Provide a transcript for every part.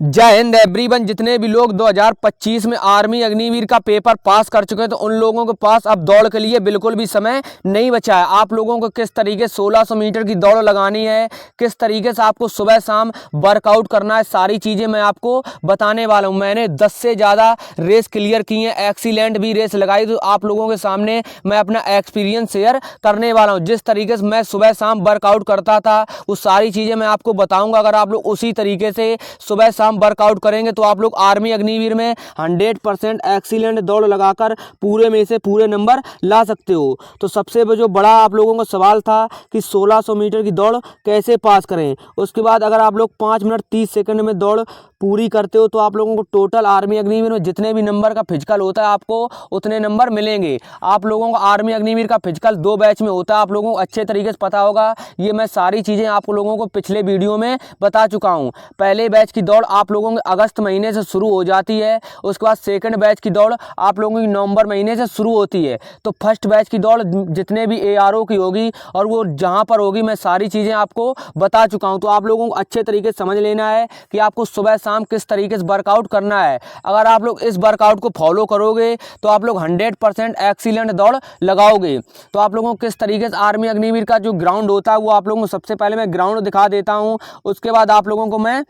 जय हिंद एवरीवन। जितने भी लोग 2025 में आर्मी अग्निवीर का पेपर पास कर चुके हैं तो उन लोगों के पास अब दौड़ के लिए बिल्कुल भी समय नहीं बचा है। आप लोगों को किस तरीके 1600 मीटर की दौड़ लगानी है, किस तरीके से आपको सुबह शाम वर्कआउट करना है, सारी चीज़ें मैं आपको बताने वाला हूं। मैंने 10 से ज़्यादा रेस क्लियर की हैं, एक्सीलेंट भी रेस लगाई, तो आप लोगों के सामने मैं अपना एक्सपीरियंस शेयर करने वाला हूँ। जिस तरीके से मैं सुबह शाम वर्कआउट करता था वो सारी चीज़ें मैं आपको बताऊँगा। अगर आप लोग उसी तरीके से सुबह शाम वर्कआउट करेंगे तो आप लोग आर्मी अग्निवीर में 100% एक्सीलेंट दौड़ लगाकर पूरे में से पूरे नंबर ला सकते हो। तो सबसे जो बड़ा आप लोगों का सवाल था कि 1600 मीटर की दौड़ कैसे पास करें। उसके बाद अगर आप लोग 5 मिनट 30 सेकंड में दौड़ पूरी करते हो तो आप लोगों को टोटल आर्मी अग्निवीर में जितने भी नंबर का फिजिकल होता है आपको उतने नंबर मिलेंगे। आप लोगों को आर्मी अग्निवीर का फिजिकल 2 बैच में होता है, आप लोगों को अच्छे तरीके से पता होगा। ये मैं सारी चीज़ें आप लोगों को पिछले वीडियो में बता चुका हूँ। पहले बैच की दौड़ आप लोगों के अगस्त महीने से शुरू हो जाती है, उसके बाद सेकंड बैच की दौड़ आप लोगों की नवंबर महीने से शुरू होती है। तो फर्स्ट बैच की दौड़ जितने भी ARO की होगी और वो जहाँ पर होगी मैं सारी चीज़ें आपको बता चुका हूँ। तो आप लोगों को अच्छे तरीके से समझ लेना है कि आपको सुबह शाम किस तरीके से वर्कआउट करना है। अगर आप लोग इस वर्कआउट को फॉलो करोगे तो आप लोग 100% एक्सीलेंट दौड़ लगाओगे। तो आप लोगों को किस तरीके से आर्मी अग्निवीर का जो ग्राउंड होता है वो आप लोगों को सबसे पहले मैं ग्राउंड दिखा देता हूँ। उसके बाद आप लोगों को मैं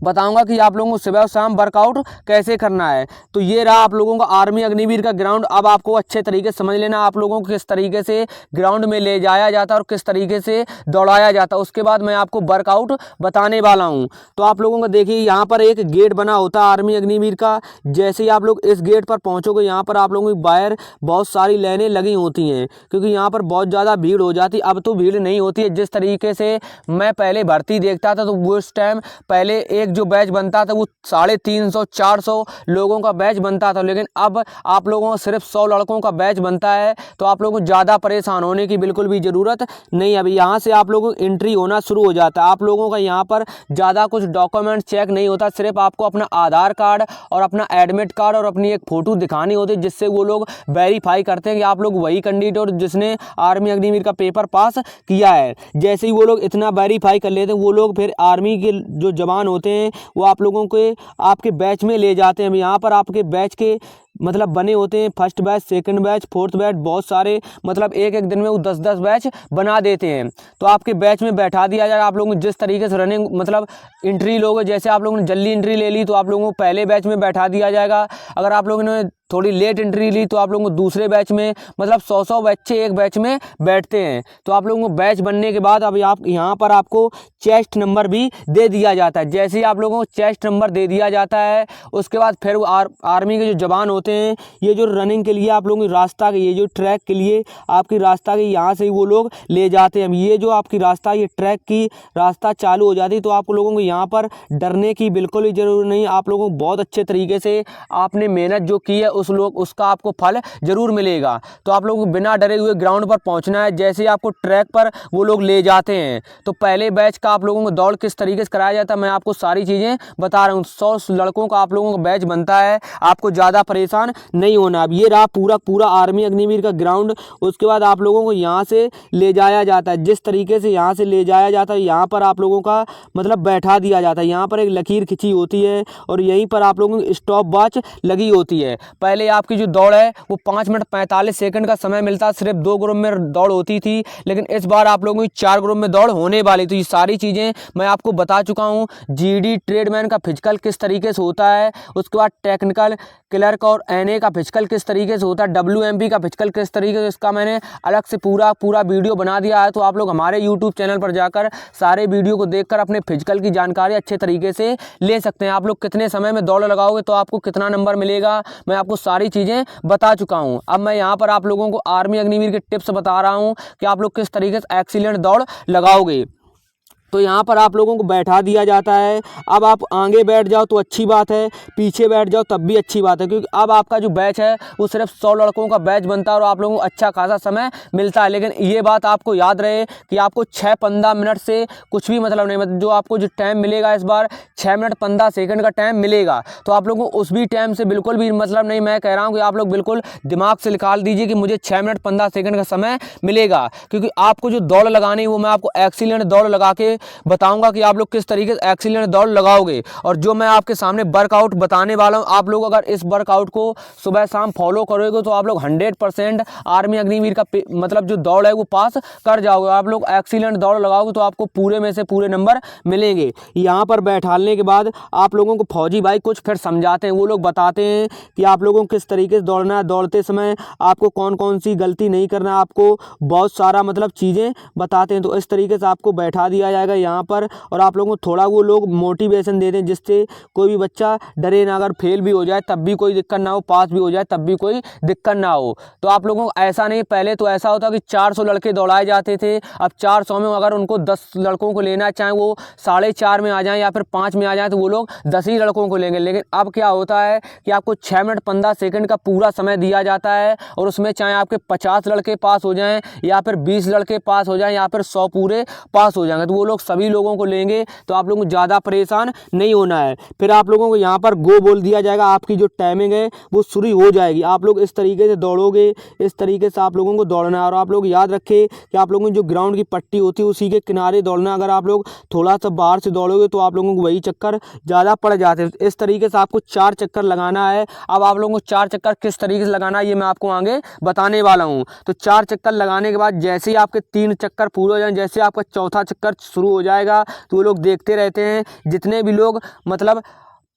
बताऊंगा कि आप लोगों को सुबह और शाम वर्कआउट कैसे करना है। तो ये रहा आप लोगों का आर्मी अग्निवीर का ग्राउंड। अब आपको अच्छे तरीके से समझ लेना आप लोगों को किस तरीके से ग्राउंड में ले जाया जाता है और किस तरीके से दौड़ाया जाता है। उसके बाद मैं आपको वर्कआउट बताने वाला हूँ। तो आप लोगों को देखिए यहाँ पर एक गेट बना होता है आर्मी अग्निवीर का। जैसे ही आप लोग इस गेट पर पहुँचोगे यहाँ पर आप लोगों की बाहर बहुत सारी लाइनें लगी होती हैं क्योंकि यहाँ पर बहुत ज़्यादा भीड़ हो जाती। अब तो भीड़ नहीं होती है। जिस तरीके से मैं पहले भर्ती देखता था तो वो उस टाइम पहले एक जो बैच बनता था वो 350 400 लोगों का बैच बनता था, लेकिन अब आप लोगों को सिर्फ 100 लड़कों का बैच बनता है। तो आप लोगों को ज़्यादा परेशान होने की बिल्कुल भी ज़रूरत नहीं। अभी यहाँ से आप लोगों को एंट्री होना शुरू हो जाता है। आप लोगों का यहाँ पर ज़्यादा कुछ डॉक्यूमेंट चेक नहीं होता, सिर्फ आपको अपना आधार कार्ड और अपना एडमिट कार्ड और अपनी एक फ़ोटो दिखानी होती है, जिससे वो लोग वेरीफाई करते हैं कि आप लोग वही कैंडिडेट जिसने आर्मी अग्निवीर का पेपर पास किया है। जैसे ही वो लोग इतना वेरीफाई कर लेते हैं वो लोग फिर आर्मी के जो जवान होते हैं वो आप लोगों के आपके बैच में ले जाते हैं। यहाँ पर आपके बैच के मतलब बने होते हैं first batch, second batch, fourth batch, बहुत सारे मतलब एक एक दिन में वो 10-10 बैच बना देते हैं। तो आपके बैच में बैठा दिया जाएगा। आप लोगों को जिस तरीके से रनिंग मतलब एंट्री लोगे, जैसे आप लोगों ने जल्दी एंट्री ले ली तो आप लोगों को पहले बैच में बैठा दिया जाएगा। अगर आप लोगों ने थोड़ी लेट एंट्री ली तो आप लोगों को दूसरे बैच में मतलब 100 बच्चे एक बैच में बैठते हैं। तो आप लोगों को बैच बनने के बाद अभी आप यहाँ पर आपको चेस्ट नंबर भी दे दिया जाता है। जैसे ही आप लोगों को चेस्ट नंबर दे दिया जाता है उसके बाद फिर आर्मी के जो जवान होते हैं ये जो रनिंग के लिए आप लोगों की रास्ता के ये जो ट्रैक के लिए आपकी रास्ता के यहाँ से ही वो लोग ले जाते हैं। ये जो आपकी रास्ता ये ट्रैक की रास्ता चालू हो जाती है तो आप लोगों को यहाँ पर डरने की बिल्कुल ही ज़रूरत नहीं। आप लोगों को बहुत अच्छे तरीके से आपने मेहनत जो की है उसका आपको फल जरूर मिलेगा। तो आप लोगों को बिना डरे हुए ग्राउंड पर पहुंचना है। जैसे ही आपको ट्रैक पर वो लोग ले जाते हैं तो पहले बैच का आप लोगों को दौड़ किस तरीके से कराया जाता है मैं आपको सारी चीज़ें बता रहा हूँ। 100 लड़कों का आप लोगों का बैच बनता है, आपको ज़्यादा परेशान नहीं होना। अब ये रहा पूरा आर्मी अग्निवीर का ग्राउंड। उसके बाद आप लोगों को यहाँ से ले जाया जाता है। जिस तरीके से यहाँ से ले जाया जाता है यहाँ पर आप लोगों का मतलब बैठा दिया जाता है। यहाँ पर एक लकीर खिंची होती है और यहीं पर आप लोगों की स्टॉप वॉच लगी होती है। पहले आपकी जो दौड़ है वो 5 मिनट 45 सेकंड का समय मिलता, सिर्फ 2 ग्रुप में दौड़ होती थी, लेकिन इस बार आप लोगों की 4 ग्रुप में दौड़ होने वाली। तो ये सारी चीज़ें मैं आपको बता चुका हूँ। GD ट्रेडमैन का फिजिकल किस तरीके से होता है, उसके बाद टेक्निकल क्लर्क और NA का फिजिकल किस तरीके से होता है, WMP का फिजिकल किस तरीके से, इसका मैंने अलग से पूरा वीडियो बना दिया है। तो आप लोग हमारे YouTube चैनल पर जाकर सारे वीडियो को देखकर अपने फिजिकल की जानकारी अच्छे तरीके से ले सकते हैं। आप लोग कितने समय में दौड़ लगाओगे तो आपको कितना नंबर मिलेगा मैं आपको सारी चीज़ें बता चुका हूं। अब मैं यहां पर आप लोगों को आर्मी अग्निवीर के टिप्स बता रहा हूं कि आप लोग किस तरीके से एक्सीलेंट दौड़ लगाओगे। तो यहाँ पर आप लोगों को बैठा दिया जाता है। अब आप आगे बैठ जाओ तो अच्छी बात है, पीछे बैठ जाओ तब भी अच्छी बात है, क्योंकि अब आपका जो बैच है वो सिर्फ 100 लड़कों का बैच बनता है और आप लोगों को अच्छा खासा समय मिलता है। लेकिन ये बात आपको याद रहे कि आपको 6-15 मिनट से कुछ भी मतलब नहीं, मतलब जो आपको जो टाइम मिलेगा इस बार 6 मिनट 15 सेकंड का टाइम मिलेगा। तो आप लोगों को उस भी टाइम से बिल्कुल भी मतलब नहीं। मैं कह रहा हूँ कि आप लोग बिल्कुल दिमाग से निकाल दीजिए कि मुझे 6 मिनट 15 सेकंड का समय मिलेगा, क्योंकि आपको जो दौड़ लगानी है वो मैं आपको एक्सीलेंट दौड़ लगा के बताऊंगा कि आप लोग किस तरीके से एक्सीलेंट दौड़ लगाओगे। और जो मैं आपके सामने वर्कआउट बताने वाला हूं, आप लोग अगर इस वर्कआउट को सुबह शाम फॉलो करोगे तो आप लोग 100% आर्मी अग्निवीर का मतलब जो दौड़ है वो पास कर जाओगे। आप लोग एक्सीलेंट दौड़ लगाओगे तो आपको पूरे में से पूरे नंबर मिलेंगे। यहाँ पर बैठाने के बाद आप लोगों को फौजी भाई कुछ फिर समझाते हैं, वो लोग बताते हैं कि आप लोगों को किस तरीके से दौड़ना है, दौड़ते समय आपको कौन कौन सी गलती नहीं करना है, आपको बहुत सारा मतलब चीज़ें बताते हैं। तो इस तरीके से आपको बैठा दिया जाएगा यहाँ पर, और आप लोगों को थोड़ा वो लोग मोटिवेशन दे दें जिससे कोई भी बच्चा डरे ना, अगर फेल भी हो जाए तब भी कोई दिक्कत ना हो, पास भी हो जाए तब भी कोई दिक्कत ना हो। तो आप लोगों को ऐसा नहीं, पहले तो ऐसा होता कि 400 लड़के दौड़ाए जाते थे, अब 400 में अगर उनको 10 लड़कों को लेना, चाहे वो 4:30 में आ जाएं या फिर 5 में आ जाएं, तो वो लोग 10 ही लड़कों को लेंगे। लेकिन अब क्या होता है कि आपको 6 मिनट 15 सेकंड का पूरा समय दिया जाता है, और उसमें चाहे आपके 50 लड़के पास हो जाएं या फिर 20 लड़के पास हो जाएं या फिर 100 पूरे पास हो जाएंगे, तो वो लोग सभी लोगों को लेंगे। तो आप लोगों को ज़्यादा परेशान नहीं होना है। फिर आप लोगों को यहाँ पर गो बोल दिया जाएगा, आपकी जो टाइमिंग है वो शुरू हो जाएगी। आप लोग इस तरीके से दौड़ोगे, इस तरीके से आप लोगों को दौड़ना है। और आप लोग याद रखें कि आप लोगों की जो ग्राउंड की पट्टी होती है उसी के किनारे दौड़ना। अगर आप लोग थोड़ा सा बाहर से दौड़ोगे तो आप लोगों को वही चक्कर ज़्यादा पड़ जाते हैं। इस तरीके से आपको 4 चक्कर लगाना है। अब आप लोगों को 4 चक्कर किस तरीके से लगाना है ये मैं आपको आगे बताने वाला हूँ। तो 4 चक्कर लगाने के बाद जैसे ही आपके 3 चक्कर पूरे हो जाए, जैसे आपका चौथा चक्कर शुरू हो जाएगा, तो वो लोग देखते रहते हैं। जितने भी लोग मतलब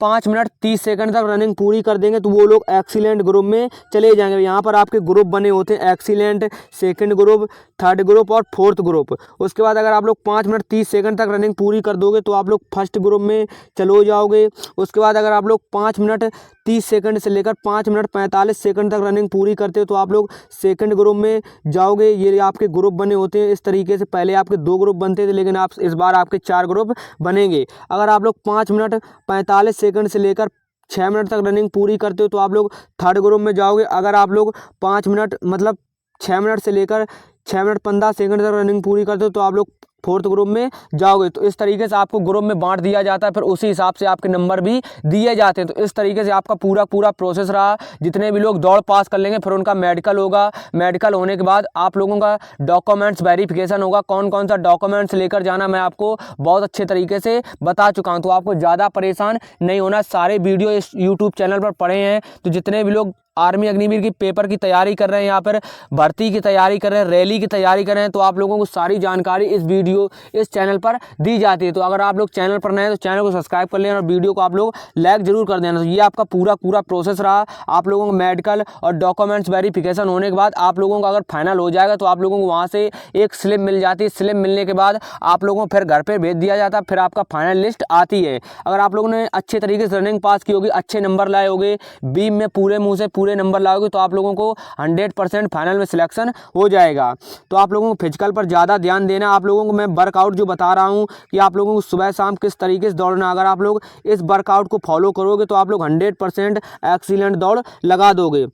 5 मिनट 30 सेकंड तक रनिंग पूरी कर देंगे तो वो लोग एक्सीलेंट ग्रुप में चले जाएंगे। यहाँ पर आपके ग्रुप बने होते हैं, excellent, second group, third group और फोर्थ ग्रुप। उसके बाद अगर आप लोग 5 मिनट 30 सेकंड तक रनिंग पूरी कर दोगे तो आप लोग फर्स्ट ग्रुप में चलो जाओगे। उसके बाद अगर आप लोग 5 मिनट 30 सेकंड से लेकर 5 मिनट 45 सेकंड तक रनिंग पूरी करते हो तो आप लोग सेकंड ग्रुप में जाओगे। ये आपके ग्रुप बने होते हैं इस तरीके से। पहले आपके 2 ग्रुप बनते थे, लेकिन आप इस बार आपके 4 ग्रुप बनेंगे। अगर आप लोग 5 मिनट 45 सेकंड से लेकर 6 मिनट तक रनिंग पूरी करते हो तो आप लोग थर्ड ग्रुप में जाओगे। अगर आप लोग 5 मिनट मतलब 6 मिनट से लेकर 6 मिनट 15 सेकंड तक रनिंग पूरी करते हो तो आप लोग फोर्थ ग्रुप में जाओगे। तो इस तरीके से आपको ग्रुप में बांट दिया जाता है, फिर उसी हिसाब से आपके नंबर भी दिए जाते हैं। तो इस तरीके से आपका पूरा प्रोसेस रहा। जितने भी लोग दौड़ पास कर लेंगे फिर उनका मेडिकल होगा। मेडिकल होने के बाद आप लोगों का डॉक्यूमेंट्स वेरिफिकेशन होगा। कौन कौन सा डॉक्यूमेंट्स लेकर जाना मैं आपको बहुत अच्छे तरीके से बता चुका हूँ, तो आपको ज़्यादा परेशान नहीं होना। सारे वीडियो इस यूट्यूब चैनल पर पड़े हैं। तो जितने भी लोग आर्मी अग्निवीर की पेपर की तैयारी कर रहे हैं, यहाँ पर भर्ती की तैयारी कर रहे हैं, रैली की तैयारी कर रहे हैं, तो आप लोगों को सारी जानकारी इस चैनल पर दी जाती है। तो अगर आप लोग चैनल पर नए हैं तो चैनल को सब्सक्राइब कर लें और वीडियो को आप लोग लाइक जरूर कर देना। तो ये आपका पूरा प्रोसेस रहा। आप लोगों को मेडिकल और डॉक्यूमेंट्स वेरिफिकेशन होने के बाद आप लोगों का अगर फाइनल हो जाएगा तो आप लोगों को वहाँ से एक स्लिप मिल जाती है। स्लिप मिलने के बाद आप लोगों को फिर घर पर भेज दिया जाता है। फिर आपका फाइनल लिस्ट आती है। अगर आप लोगों ने अच्छे तरीके से रनिंग पास की होगी, अच्छे नंबर लाए होगे, बीम में पूरे मुँह से पूरे नंबर लाओगे तो आप लोगों को 100% फाइनल में सिलेक्शन हो जाएगा। तो आप लोगों को फिजिकल पर ज़्यादा ध्यान देना। आप लोगों को मैं वर्कआउट जो बता रहा हूँ कि आप लोगों को सुबह शाम किस तरीके से दौड़ना, अगर आप लोग इस वर्कआउट को फॉलो करोगे तो आप लोग 100% एक्सीलेंट दौड़ लगा दोगे।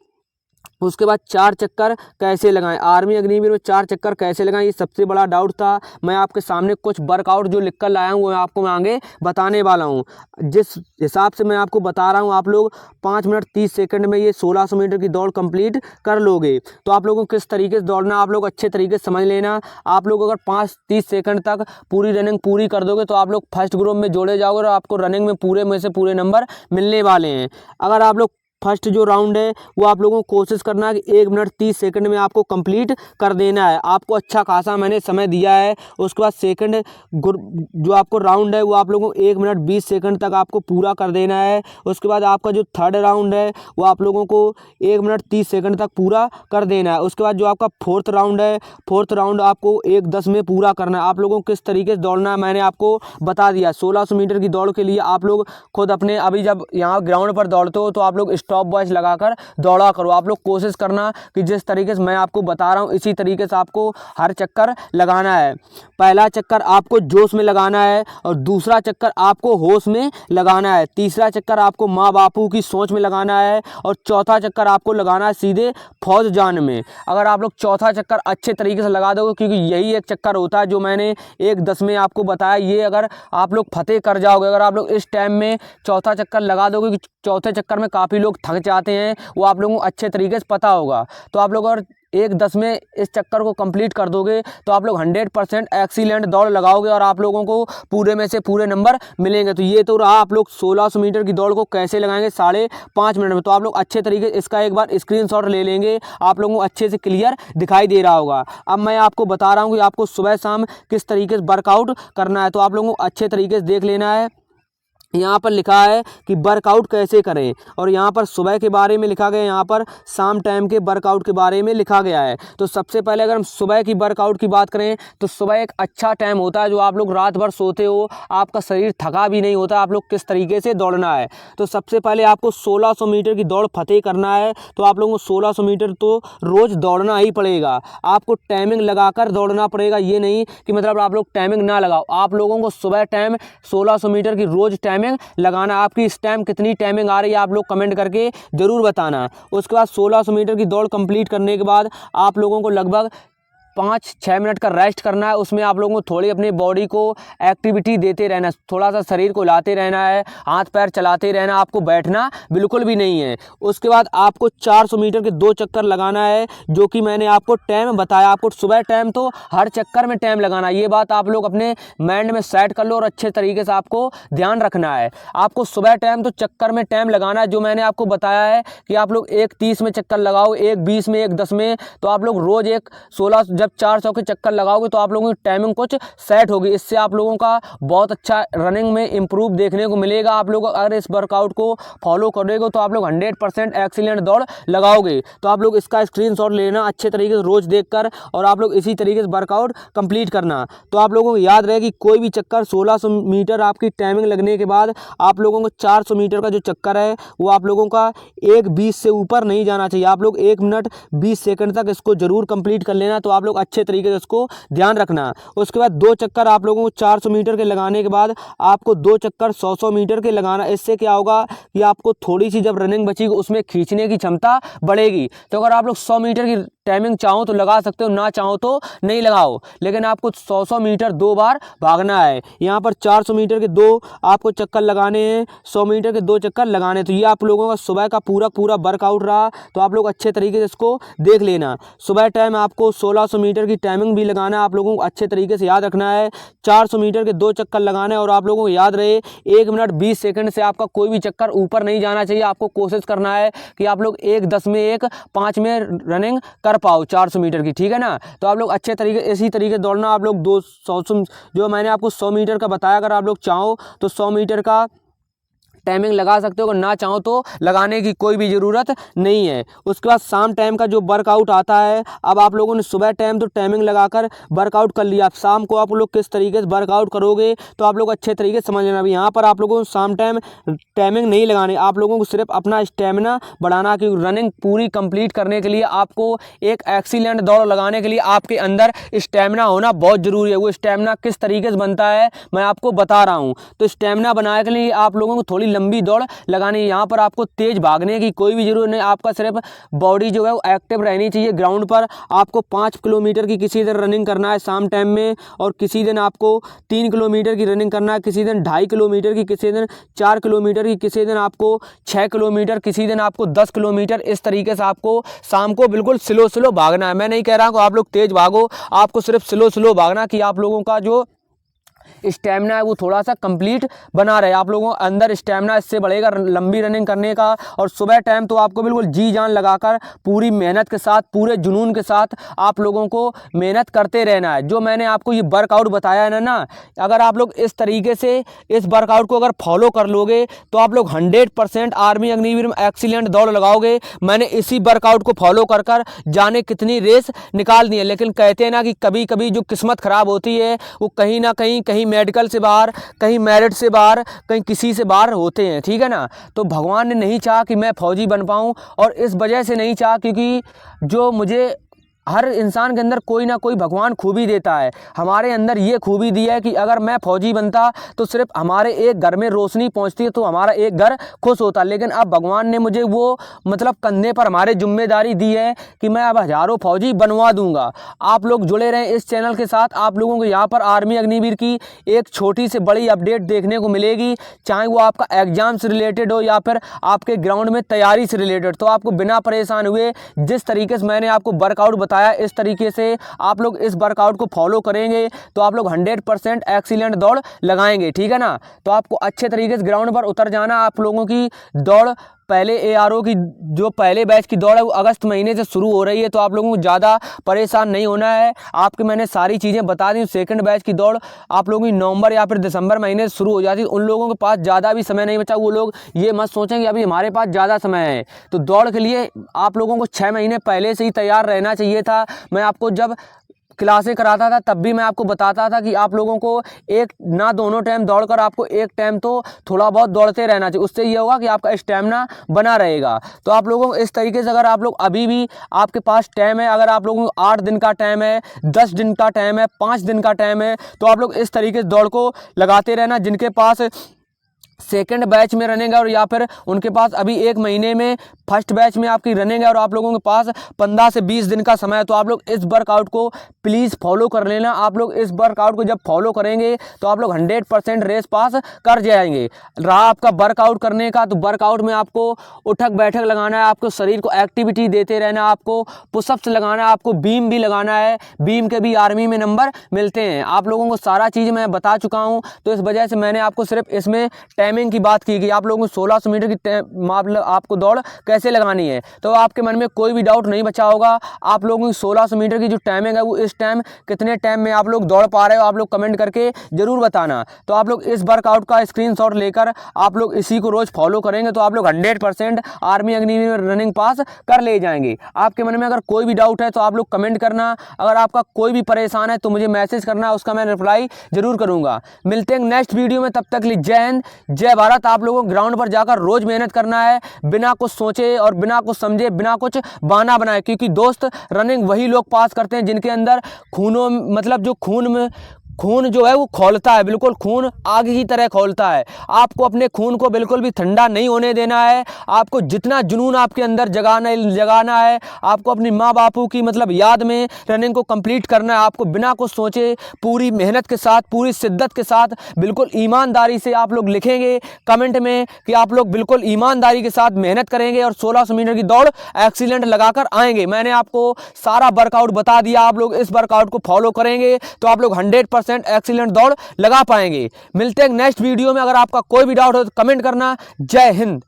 उसके बाद 4 चक्कर कैसे लगाएं, आर्मी अग्निवीर में 4 चक्कर कैसे लगाएं, ये सबसे बड़ा डाउट था। मैं आपके सामने कुछ वर्कआउट जो लिख कर लाया हूँ वो आपको मैं आगे बताने वाला हूँ। जिस हिसाब से मैं आपको बता रहा हूँ आप लोग 5 मिनट 30 सेकंड में ये 1600 मीटर की दौड़ कंप्लीट कर लोगे। तो आप लोगों को किस तरीके से दौड़ना आप लोग अच्छे तरीके से समझ लेना। आप लोग अगर 5:30 सेकंड तक पूरी रनिंग पूरी कर दोगे तो आप लोग फर्स्ट ग्रुप में जोड़े जाओगे और आपको रनिंग में से पूरे नंबर मिलने वाले हैं। अगर आप लोग फर्स्ट जो राउंड है वो आप लोगों को कोशिश करना है कि 1 मिनट 30 सेकंड में आपको कंप्लीट कर देना है। आपको अच्छा खासा मैंने समय दिया है। उसके बाद सेकंड जो आपको राउंड है वो आप लोगों को 1 मिनट 20 सेकंड तक आपको पूरा कर देना है। उसके बाद आपका जो थर्ड राउंड है वो आप लोगों को 1 मिनट 30 सेकंड तक पूरा कर देना है। उसके बाद जो आपका फोर्थ राउंड है, फोर्थ राउंड आपको 1:10 में पूरा करना है। आप लोगों को किस तरीके से दौड़ना है मैंने आपको बता दिया। 1600 मीटर की दौड़ के लिए आप लोग खुद अपने अभी जब यहाँ ग्राउंड पर दौड़ते हो तो आप लोग स्टॉप वॉच लगाकर दौड़ा करो। आप लोग कोशिश करना कि जिस तरीके से मैं आपको बता रहा हूँ इसी तरीके से आपको हर चक्कर लगाना है। पहला चक्कर आपको जोश में लगाना है और दूसरा चक्कर आपको होश में लगाना है। तीसरा चक्कर आपको माँ बापू की सोच में लगाना है और चौथा चक्कर आपको लगाना है सीधे फौज जान में। अगर आप लोग चौथा चक्कर अच्छे तरीके से लगा दोगे, क्योंकि यही एक चक्कर होता है जो मैंने 1:10 में आपको बताया, ये अगर आप लोग फतेह कर जाओगे, अगर आप लोग इस टाइम में चौथा चक्कर लगा दोगे, चौथे चक्कर में काफ़ी लोग थक जाते हैं, वो आप लोगों को अच्छे तरीके से पता होगा। तो आप लोग अगर 1:10 में इस चक्कर को कंप्लीट कर दोगे तो आप लोग 100% एक्सीलेंट दौड़ लगाओगे और आप लोगों को पूरे में से पूरे नंबर मिलेंगे। तो ये तो रहा आप लोग 1600 मीटर की दौड़ को कैसे लगाएंगे 5.5 मिनट में। तो आप लोग अच्छे तरीके से इसका एक बार स्क्रीनशॉट ले लेंगे, आप लोगों को अच्छे से क्लियर दिखाई दे रहा होगा। अब मैं आपको बता रहा हूँ कि आपको सुबह शाम किस तरीके से वर्कआउट करना है, तो आप लोगों को अच्छे तरीके से देख लेना है। यहाँ पर लिखा है कि वर्कआउट कैसे करें, और यहाँ पर सुबह के बारे में लिखा गया है, यहाँ पर शाम टाइम के वर्कआउट के बारे में लिखा गया है। तो सबसे पहले अगर हम सुबह की वर्कआउट की बात करें तो सुबह एक अच्छा टाइम होता है जो आप लोग रात भर सोते हो, आपका शरीर थका भी नहीं होता, आप लोग किस तरीके से दौड़ना है। तो सबसे पहले आपको 1600 मीटर की दौड़ फतेह करना है। तो आप लोगों को 1600 मीटर तो रोज़ दौड़ना ही पड़ेगा, आपको टाइमिंग लगाकर दौड़ना पड़ेगा। ये नहीं कि मतलब आप लोग टाइमिंग ना लगाओ, आप लोगों को सुबह टाइम 1600 मीटर की रोज़ टाइमिंग लगाना। आपकी इस टाइम कितनी टाइमिंग आ रही है आप लोग कमेंट करके ज़रूर बताना। उसके बाद 1600 मीटर की दौड़ कंप्लीट करने के बाद आप लोगों को लगभग 5-6 मिनट का रेस्ट करना है। उसमें आप लोगों को थोड़ी अपनी बॉडी को एक्टिविटी देते रहना है, थोड़ा सा शरीर को हिलाते रहना है, हाथ पैर चलाते रहना, आपको बैठना बिल्कुल भी नहीं है। उसके बाद आपको 400 मीटर के 2 चक्कर लगाना है, जो कि मैंने आपको टाइम बताया। आपको सुबह टाइम तो हर चक्कर में टाइम लगाना है, ये बात आप लोग अपने माइंड में सेट कर लो और अच्छे तरीके से आपको ध्यान रखना है। आपको सुबह टाइम तो चक्कर में टाइम लगाना है, जो मैंने आपको बताया है कि आप लोग 1:30 में चक्कर लगाओ, 1:20 में, 1:10 में। तो आप लोग रोज़ 16 जब 400 के चक्कर लगाओगे तो आप लोगों की टाइमिंग कुछ सेट होगी। इससे आप लोगों का बहुत अच्छा रनिंग में इंप्रूव देखने को मिलेगा। आप लोग अगर इस वर्कआउट को फॉलो करोगे तो आप लोग 100% एक्सीलेंट दौड़ लगाओगे। तो आप लोग इसका स्क्रीनशॉट लेना अच्छे तरीके से रोज़ देखकर, और आप लोग इसी तरीके से वर्कआउट कंप्लीट करना। तो आप लोगों को याद रहे कि कोई भी चक्कर 1600 मीटर आपकी टाइमिंग लगने के बाद आप लोगों को 400 मीटर का जो चक्कर है वो आप लोगों का 1:20 से ऊपर नहीं जाना चाहिए। आप लोग 1 मिनट 20 सेकंड तक इसको जरूर कंप्लीट कर लेना। तो आप लोग अच्छे तरीके से इसको ध्यान रखना। उसके बाद 2 चक्कर आप लोगों को 400 मीटर के लगाने के बाद आपको 2 चक्कर 100 मीटर के लगाना। इससे क्या होगा कि आपको थोड़ी सी जब रनिंग बचेगी उसमें खींचने की क्षमता बढ़ेगी। तो अगर आप लोग 100 मीटर की टाइमिंग चाहो तो लगा सकते हो, ना चाहो तो नहीं लगाओ, लेकिन आपको 100 मीटर 2 बार भागना है। यहाँ पर 400 मीटर के 2 आपको चक्कर लगाने हैं, 100 मीटर के 2 चक्कर लगाने। तो ये आप लोगों का सुबह का पूरा वर्कआउट रहा। तो आप लोग अच्छे तरीके से इसको देख लेना। सुबह टाइम आपको 1600 मीटर की टाइमिंग भी लगाना है, आप लोगों को अच्छे तरीके से याद रखना है। 400 मीटर के 2 चक्कर लगाना है, और आप लोगों को याद रहे 1 मिनट 20 सेकंड से आपका कोई भी चक्कर ऊपर नहीं जाना चाहिए। आपको कोशिश करना है कि आप लोग 1:10 में 1:05 में रनिंग कर पाओ 400 मीटर की, ठीक है ना। तो आप लोग अच्छे तरीके इसी तरीके से दौड़ना। आप लोग 200 जो मैंने आपको 100 मीटर का बताया, अगर आप लोग चाहो तो 100 मीटर का टाइमिंग लगा सकते हो, अगर ना चाहो तो लगाने की कोई भी ज़रूरत नहीं है। उसके बाद शाम टाइम का जो वर्कआउट आता है, अब आप लोगों ने सुबह टाइम तो टाइमिंग लगाकर वर्कआउट कर लिया, अब शाम को आप लोग किस तरीके से वर्कआउट करोगे तो आप लोग अच्छे तरीके से समझ लेना। अभी यहाँ पर आप लोगों को शाम टाइम टाइमिंग नहीं लगानी, आप लोगों को सिर्फ अपना स्टेमिना बढ़ाना। क्योंकि रनिंग पूरी कंप्लीट करने के लिए आपको एक एक्सीलेंट दौड़ लगाने के लिए आपके अंदर स्टेमिना होना बहुत ज़रूरी है। वो स्टेमिना किस तरीके से बनता है मैं आपको बता रहा हूँ। तो स्टेमिना बनाने के लिए आप लोगों को थोड़ी लंबी दौड़ लगानी है। यहाँ पर आपको तेज भागने की कोई भी जरूरत नहीं, आपका सिर्फ बॉडी जो है वो एक्टिव रहनी चाहिए। ग्राउंड पर आपको 5 किलोमीटर की किसी दिन रनिंग करना है शाम टाइम में, और किसी दिन आपको 3 किलोमीटर की रनिंग करना है, किसी दिन 2.5 किलोमीटर की, किसी दिन 4 किलोमीटर की, किसी दिन आपको 6 किलोमीटर, किसी दिन आपको 10 किलोमीटर। इस तरीके से आपको शाम को बिल्कुल स्लो भागना है। मैं नहीं कह रहा हूँ आप लोग तेज भागो, आपको सिर्फ स्लो भागना कि आप लोगों का जो स्टेमिना है वो थोड़ा सा कंप्लीट बना रहे, आप लोगों अंदर स्टेमिना इससे बढ़ेगा लंबी रनिंग करने का। और सुबह टाइम तो आपको बिल्कुल जी जान लगाकर पूरी मेहनत के साथ, पूरे जुनून के साथ आप लोगों को मेहनत करते रहना है। जो मैंने आपको ये वर्कआउट बताया है ना, अगर आप लोग इस तरीके से इस वर्कआउट को अगर फॉलो कर लोगे तो आप लोग 100% आर्मी अग्निवीर में एक्सीलेंट दौड़ लगाओगे। मैंने इसी वर्कआउट को फॉलो कर जाने कितनी रेस निकाल दी है, लेकिन कहते हैं ना कि कभी कभी जो किस्मत खराब होती है वो कहीं ना कहीं मेडिकल से बाहर, कहीं मेरिट से बाहर, कहीं किसी से बाहर होते हैं, ठीक है ना। तो भगवान ने नहीं चाहा कि मैं फौजी बन पाऊं, और इस वजह से नहीं चाहा क्योंकि जो मुझे हर इंसान के अंदर कोई ना कोई भगवान खूबी देता है। हमारे अंदर ये खूबी दी है कि अगर मैं फौजी बनता तो सिर्फ हमारे एक घर में रोशनी पहुंचती है तो हमारा एक घर खुश होता। लेकिन अब भगवान ने मुझे वो मतलब कंधे पर हमारे जिम्मेदारी दी है कि मैं अब हजारों फौजी बनवा दूंगा। आप लोग जुड़े रहें इस चैनल के साथ। आप लोगों को यहाँ पर आर्मी अग्निवीर की एक छोटी से बड़ी अपडेट देखने को मिलेगी, चाहे वो आपका एग्जाम से रिलेटेड हो या फिर आपके ग्राउंड में तैयारी से रिलेटेड। तो आपको बिना परेशान हुए जिस तरीके से मैंने आपको वर्कआउट बताया इस तरीके से आप लोग इस वर्कआउट को फॉलो करेंगे तो आप लोग 100% एक्सीलेंट दौड़ लगाएंगे, ठीक है ना। तो आपको अच्छे तरीके से ग्राउंड पर उतर जाना। आप लोगों की दौड़ पहले ARO की जो पहले बैच की दौड़ है वो अगस्त महीने से शुरू हो रही है, तो आप लोगों को ज़्यादा परेशान नहीं होना है। आपके मैंने सारी चीज़ें बता दी। सेकंड बैच की दौड़ आप लोगों की नवंबर या फिर दिसंबर महीने से शुरू हो जाती है। उन लोगों के पास ज़्यादा भी समय नहीं बचा, वो लोग ये मत सोचें कि अभी हमारे पास ज़्यादा समय है। तो दौड़ के लिए आप लोगों को 6 महीने पहले से ही तैयार रहना चाहिए था। मैं आपको जब क्लासें कराता था तब भी मैं आपको बताता था कि आप लोगों को एक ना दोनों टाइम दौड़कर आपको एक टाइम तो थोड़ा बहुत दौड़ते रहना चाहिए। उससे ये होगा कि आपका स्टैमिना बना रहेगा। तो आप लोगों को इस तरीके से अगर आप लोग अभी भी आपके पास टाइम है, अगर आप लोगों को 8 दिन का टाइम है, 10 दिन का टाइम है, 5 दिन का टाइम है, तो आप लोग इस तरीके से दौड़ को लगाते रहना। जिनके पास सेकंड बैच में रनिंग है और या फिर उनके पास अभी 1 महीने में फर्स्ट बैच में आपकी रनिंग है और आप लोगों के पास 15 से 20 दिन का समय है, तो आप लोग इस वर्कआउट को प्लीज़ फॉलो कर लेना। आप लोग इस वर्कआउट को जब फॉलो करेंगे तो आप लोग 100% रेस पास कर जाएंगे। रहा आपका वर्कआउट करने का, तो वर्कआउट में आपको उठक बैठक लगाना है, आपको शरीर को एक्टिविटी देते रहना, आपको पुशअप्स लगाना है, आपको बीम भी लगाना है। बीम के भी आर्मी में नंबर मिलते हैं। आप लोगों को सारा चीज़ मैं बता चुका हूँ, तो इस वजह से मैंने आपको सिर्फ इसमें टाइमिंग की बात की कि आप लोगों को 1600 मीटर की मतलब आपको दौड़ कैसे लगानी है। तो आपके मन में कोई भी डाउट नहीं बचा होगा। आप लोगों की 1600 मीटर की जो टाइमिंग है वो इस टाइम कितने टाइम में आप लोग दौड़ पा रहे हो, आप लोग कमेंट करके जरूर बताना। तो आप लोग इस वर्कआउट का स्क्रीनशॉट लेकर आप लोग इसी को रोज फॉलो करेंगे तो आप लोग 100% आर्मी अग्निवीर में रनिंग पास कर ले जाएंगे। आपके मन में अगर कोई भी डाउट है तो आप लोग कमेंट करना। अगर आपका कोई भी परेशान है तो मुझे मैसेज करना, उसका मैं रिप्लाई जरूर करूंगा। मिलते हैं नेक्स्ट वीडियो में, तब तक के लिए जय हिंद जय भारत। आप लोगों को ग्राउंड पर जाकर रोज मेहनत करना है, बिना कुछ सोचे और बिना कुछ समझे, बिना कुछ बहाना बनाए। क्योंकि दोस्त रनिंग वही लोग पास करते हैं जिनके अंदर खूनों मतलब जो खून जो है वो खौलता है, बिल्कुल खून आग की तरह खौलता है। आपको अपने खून को बिल्कुल भी ठंडा नहीं होने देना है। आपको जितना जुनून आपके अंदर जगाना है, आपको अपनी माँ बापू की मतलब याद में रनिंग को कंप्लीट करना है। आपको बिना कुछ सोचे पूरी मेहनत के साथ, पूरी शिद्दत के साथ, बिल्कुल ईमानदारी से आप लोग लिखेंगे कमेंट में कि आप लोग बिल्कुल ईमानदारी के साथ मेहनत करेंगे और 1600 मीटर की दौड़ एक्सीलेंट लगाकर आएंगे। मैंने आपको सारा वर्कआउट बता दिया। आप लोग इस वर्कआउट को फॉलो करेंगे तो आप लोग 100% एक्सीलेंट दौड़ लगा पाएंगे। मिलते हैं नेक्स्ट वीडियो में। अगर आपका कोई भी डाउट हो तो कमेंट करना। जय हिंद।